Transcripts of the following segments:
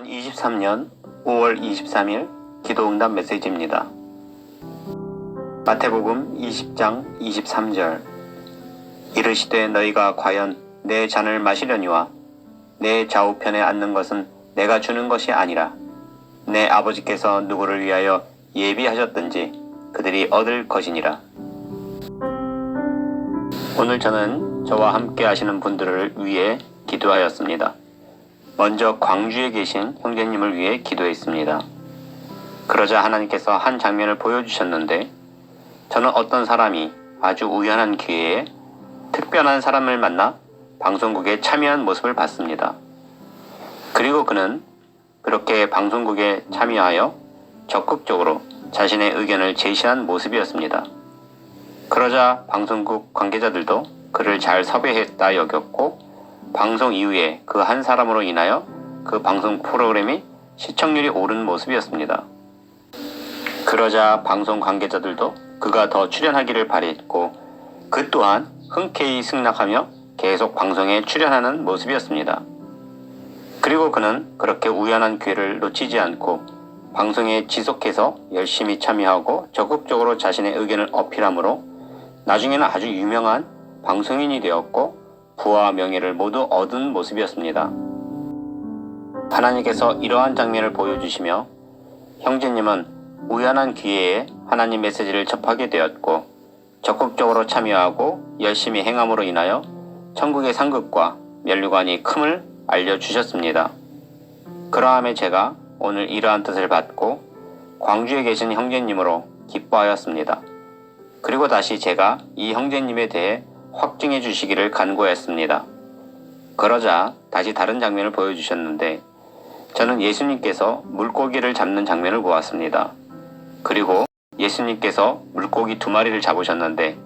2023년 5월 23일 기도응답 메시지입니다. 마태복음 20장 23절 이르시되 너희가 과연 내 잔을 마시려니와 내 좌우편에 앉는 것은 내가 주는 것이 아니라 내 아버지께서 누구를 위하여 예비하셨든지 그들이 얻을 것이니라. 오늘 저는 저와 함께 하시는 분들을 위해 기도하였습니다. 먼저 광주에 계신 형제님을 위해 기도했습니다. 그러자 하나님께서 한 장면을 보여주셨는데 저는 어떤 사람이 아주 우연한 기회에 특별한 사람을 만나 방송국에 참여한 모습을 봤습니다. 그리고 그는 그렇게 방송국에 참여하여 적극적으로 자신의 의견을 제시한 모습이었습니다. 그러자 방송국 관계자들도 그를 잘 섭외했다 여겼고 방송 이후에 그 한 사람으로 인하여 그 방송 프로그램이 시청률이 오른 모습이었습니다. 그러자 방송 관계자들도 그가 더 출연하기를 바랬고 그 또한 흔쾌히 승낙하며 계속 방송에 출연하는 모습이었습니다. 그리고 그는 그렇게 우연한 기회를 놓치지 않고 방송에 지속해서 열심히 참여하고 적극적으로 자신의 의견을 어필하므로 나중에는 아주 유명한 방송인이 되었고 부와 명예를 모두 얻은 모습이었습니다. 하나님께서 이러한 장면을 보여주시며 형제님은 우연한 기회에 하나님 메시지를 접하게 되었고 적극적으로 참여하고 열심히 행함으로 인하여 천국의 상급과 면류관이 큼을 알려주셨습니다. 그러함에 제가 오늘 이러한 뜻을 받고 광주에 계신 형제님으로 기뻐하였습니다. 그리고 다시 제가 이 형제님에 대해 확증해 주시기를 간구했습니다. 그러자 다시 다른 장면을 보여주셨는데 저는 예수님께서 물고기를 잡는 장면을 보았습니다. 그리고 예수님께서 물고기 2마리를 잡으셨는데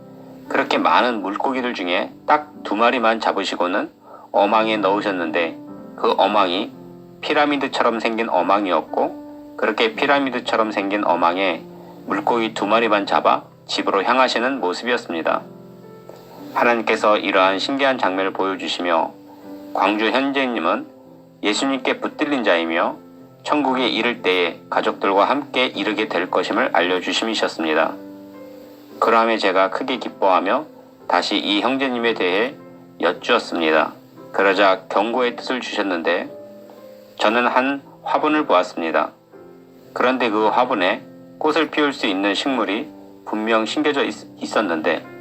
그렇게 많은 물고기들 중에 딱 2마리만 잡으시고는 어망에 넣으셨는데 그 어망이 피라미드처럼 생긴 어망이었고 그렇게 피라미드처럼 생긴 어망에 물고기 2마리만 잡아 집으로 향하시는 모습이었습니다. 하나님께서 이러한 신기한 장면을 보여주시며 광주 현재님은 예수님께 붙들린 자이며 천국에 이를 때에 가족들과 함께 이르게 될 것임을 알려주심이셨습니다. 그러함에 제가 크게 기뻐하며 다시 이 형제님에 대해 여쭈었습니다. 그러자 경고의 뜻을 주셨는데 저는 한 화분을 보았습니다. 그런데 그 화분에 꽃을 피울 수 있는 식물이 분명 심겨져 있었는데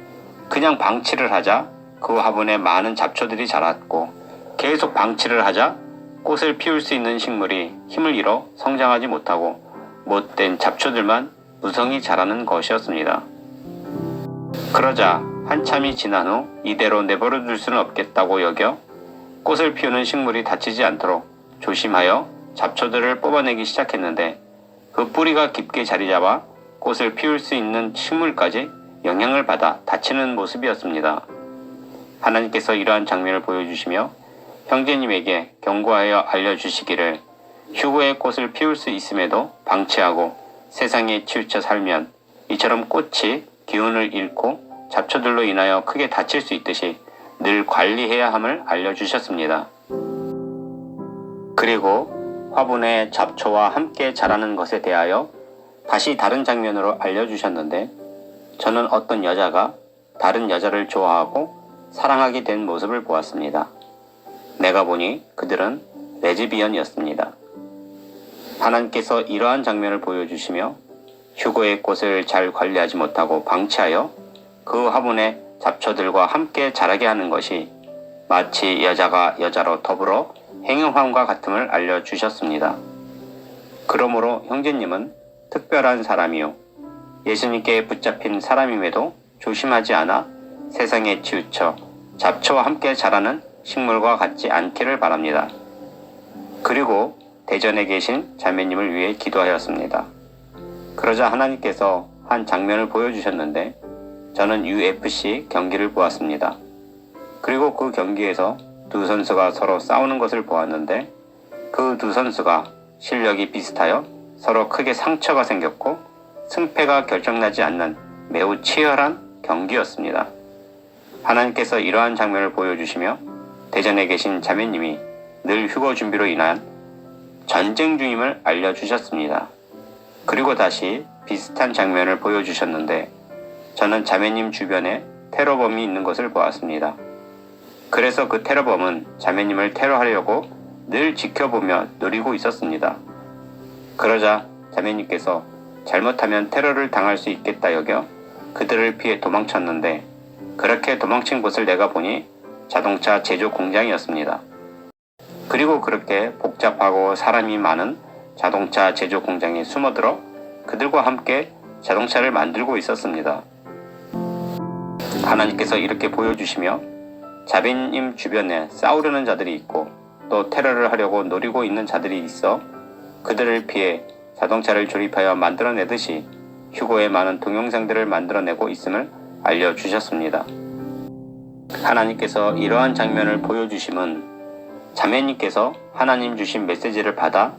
그냥 방치를 하자 그 화분에 많은 잡초들이 자랐고 계속 방치를 하자 꽃을 피울 수 있는 식물이 힘을 잃어 성장하지 못하고 못된 잡초들만 무성히 자라는 것이었습니다. 그러자 한참이 지난 후 이대로 내버려 둘 수는 없겠다고 여겨 꽃을 피우는 식물이 다치지 않도록 조심하여 잡초들을 뽑아내기 시작했는데 그 뿌리가 깊게 자리 잡아 꽃을 피울 수 있는 식물까지 영향을 받아 다치는 모습이었습니다. 하나님께서 이러한 장면을 보여주시며 형제님에게 경고하여 알려주시기를 휴거의 꽃을 피울 수 있음에도 방치하고 세상에 치우쳐 살면 이처럼 꽃이 기운을 잃고 잡초들로 인하여 크게 다칠 수 있듯이 늘 관리해야 함을 알려주셨습니다. 그리고 화분의 잡초와 함께 자라는 것에 대하여 다시 다른 장면으로 알려주셨는데 저는 어떤 여자가 다른 여자를 좋아하고 사랑하게 된 모습을 보았습니다. 내가 보니 그들은 레즈비언이었습니다. 하나님께서 이러한 장면을 보여주시며 휴거의 꽃을 잘 관리하지 못하고 방치하여 그 화분의 잡초들과 함께 자라게 하는 것이 마치 여자가 여자로 더불어 행음함과 같음을 알려주셨습니다. 그러므로 형제님은 특별한 사람이요 예수님께 붙잡힌 사람임에도 조심하지 않아 세상에 치우쳐 잡초와 함께 자라는 식물과 같지 않기를 바랍니다. 그리고 대전에 계신 자매님을 위해 기도하였습니다. 그러자 하나님께서 한 장면을 보여주셨는데 저는 UFC 경기를 보았습니다. 그리고 그 경기에서 두 선수가 서로 싸우는 것을 보았는데 그 두 선수가 실력이 비슷하여 서로 크게 상처가 생겼고 승패가 결정나지 않는 매우 치열한 경기였습니다. 하나님께서 이러한 장면을 보여주시며 대전에 계신 자매님이 늘 휴거 준비로 인한 전쟁 중임을 알려주셨습니다. 그리고 다시 비슷한 장면을 보여주셨는데 저는 자매님 주변에 테러범이 있는 것을 보았습니다. 그래서 그 테러범은 자매님을 테러하려고 늘 지켜보며 노리고 있었습니다. 그러자 자매님께서 잘못하면 테러를 당할 수 있겠다 여겨 그들을 피해 도망쳤는데 그렇게 도망친 곳을 내가 보니 자동차 제조 공장이었습니다. 그리고 그렇게 복잡하고 사람이 많은 자동차 제조 공장에 숨어들어 그들과 함께 자동차를 만들고 있었습니다. 하나님께서 이렇게 보여주시며 자매님 주변에 싸우려는 자들이 있고 또 테러를 하려고 노리고 있는 자들이 있어 그들을 피해 자동차를 조립하여 만들어내듯이 휴거에 많은 동영상들을 만들어내고 있음을 알려주셨습니다. 하나님께서 이러한 장면을 보여주심은 자매님께서 하나님 주신 메시지를 받아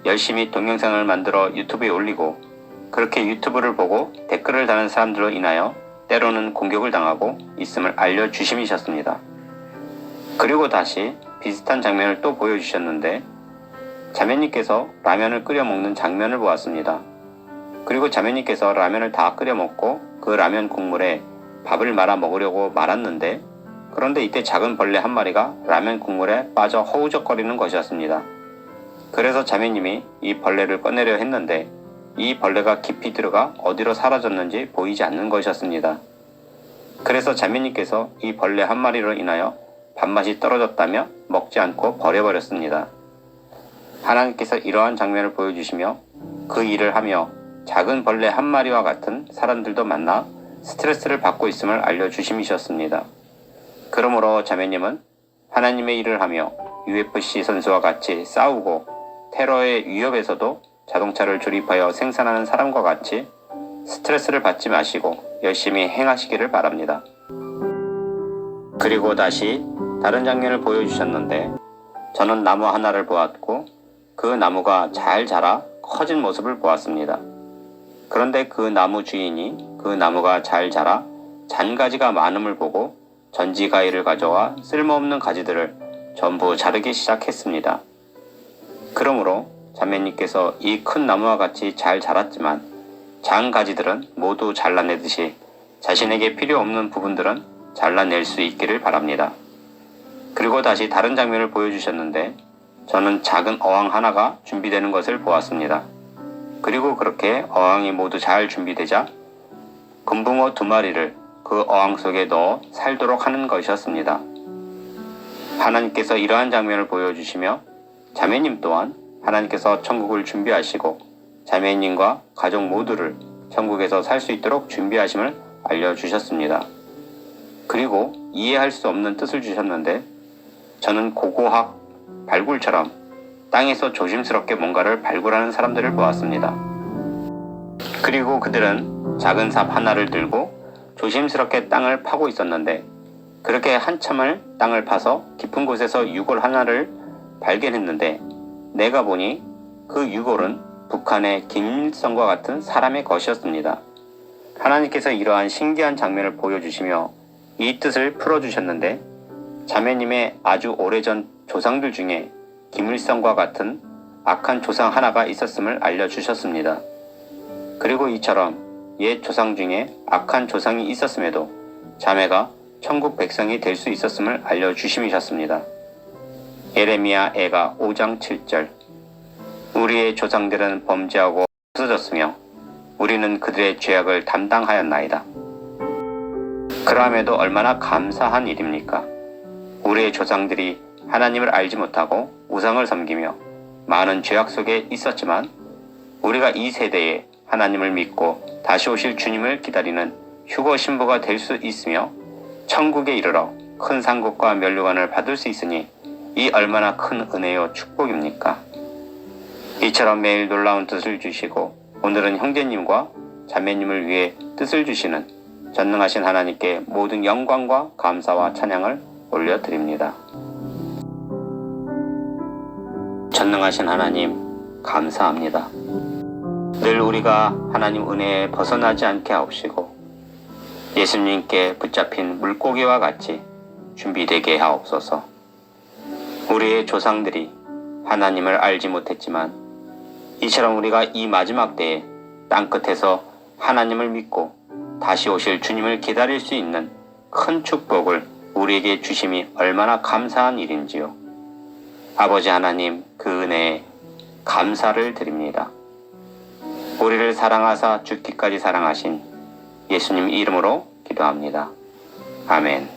열심히 동영상을 만들어 유튜브에 올리고 그렇게 유튜브를 보고 댓글을 다는 사람들로 인하여 때로는 공격을 당하고 있음을 알려주심이셨습니다. 그리고 다시 비슷한 장면을 또 보여주셨는데 자매님께서 라면을 끓여 먹는 장면을 보았습니다. 그리고 자매님께서 라면을 다 끓여 먹고 그 라면 국물에 밥을 말아 먹으려고 말았는데 그런데 이때 작은 벌레 한 마리가 라면 국물에 빠져 허우적거리는 것이었습니다. 그래서 자매님이 이 벌레를 꺼내려 했는데 이 벌레가 깊이 들어가 어디로 사라졌는지 보이지 않는 것이었습니다. 그래서 자매님께서 이 벌레 한 마리로 인하여 밥맛이 떨어졌다며 먹지 않고 버려버렸습니다. 하나님께서 이러한 장면을 보여주시며 그 일을 하며 작은 벌레 한 마리와 같은 사람들도 만나 스트레스를 받고 있음을 알려주심이셨습니다. 그러므로 자매님은 하나님의 일을 하며 UFC 선수와 같이 싸우고 테러의 위협에서도 자동차를 조립하여 생산하는 사람과 같이 스트레스를 받지 마시고 열심히 행하시기를 바랍니다. 그리고 다시 다른 장면을 보여주셨는데 저는 나무 하나를 보았고 그 나무가 잘 자라 커진 모습을 보았습니다. 그런데 그 나무 주인이 그 나무가 잘 자라 잔가지가 많음을 보고 전지가위를 가져와 쓸모없는 가지들을 전부 자르기 시작했습니다. 그러므로 자매님께서 이 큰 나무와 같이 잘 자랐지만 작은 가지들은 모두 잘라내듯이 자신에게 필요 없는 부분들은 잘라낼 수 있기를 바랍니다. 그리고 다시 다른 장면을 보여주셨는데 저는 작은 어항 하나가 준비되는 것을 보았습니다. 그리고 그렇게 어항이 모두 잘 준비되자 금붕어 2마리를 그 어항 속에 넣어 살도록 하는 것이었습니다. 하나님께서 이러한 장면을 보여주시며 자매님 또한 하나님께서 천국을 준비하시고 자매님과 가족 모두를 천국에서 살 수 있도록 준비하심을 알려주셨습니다. 그리고 이해할 수 없는 뜻을 주셨는데 저는 고고학 발굴처럼 땅에서 조심스럽게 뭔가를 발굴하는 사람들을 보았습니다. 그리고 그들은 작은 삽 하나를 들고 조심스럽게 땅을 파고 있었는데 그렇게 한참을 땅을 파서 깊은 곳에서 유골 하나를 발견했는데 내가 보니 그 유골은 북한의 김일성과 같은 사람의 것이었습니다. 하나님께서 이러한 신기한 장면을 보여주시며 이 뜻을 풀어주셨는데 자매님의 아주 오래전 조상들 중에 김일성과 같은 악한 조상 하나가 있었음을 알려주셨습니다. 그리고 이처럼 옛 조상 중에 악한 조상이 있었음에도 자매가 천국 백성이 될 수 있었음을 알려주심이셨습니다. 예레미야 애가 5장 7절 우리의 조상들은 범죄하고 없어졌으며 우리는 그들의 죄악을 담당하였나이다. 그러함에도 얼마나 감사한 일입니까? 우리의 조상들이 하나님을 알지 못하고 우상을 섬기며 많은 죄악 속에 있었지만 우리가 이 세대에 하나님을 믿고 다시 오실 주님을 기다리는 휴거 신부가 될 수 있으며 천국에 이르러 큰 상급과 면류관을 받을 수 있으니 이 얼마나 큰 은혜요 축복입니까? 이처럼 매일 놀라운 뜻을 주시고 오늘은 형제님과 자매님을 위해 뜻을 주시는 전능하신 하나님께 모든 영광과 감사와 찬양을 올려드립니다. 전능하신 하나님 감사합니다. 늘 우리가 하나님 은혜에 벗어나지 않게 하옵시고 예수님께 붙잡힌 물고기와 같이 준비되게 하옵소서. 우리의 조상들이 하나님을 알지 못했지만 이처럼 우리가 이 마지막 때에 땅끝에서 하나님을 믿고 다시 오실 주님을 기다릴 수 있는 큰 축복을 우리에게 주심이 얼마나 감사한 일인지요. 아버지 하나님, 그 은혜에 감사를 드립니다. 우리를 사랑하사 죽기까지 사랑하신 예수님 이름으로 기도합니다. 아멘.